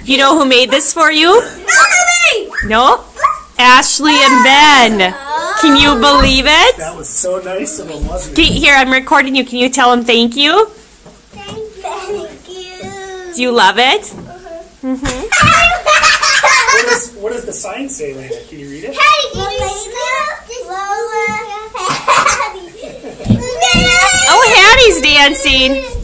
You know who made this for you? Mommy! No? Ashley and Ben. Can you believe it? That was so nice of them, wasn't Okay, it? here, I'm recording you. Can you tell them thank you? Thank you. Do you love it? What does the sign say, Layla? Can you read it? Oh, Hattie's dancing.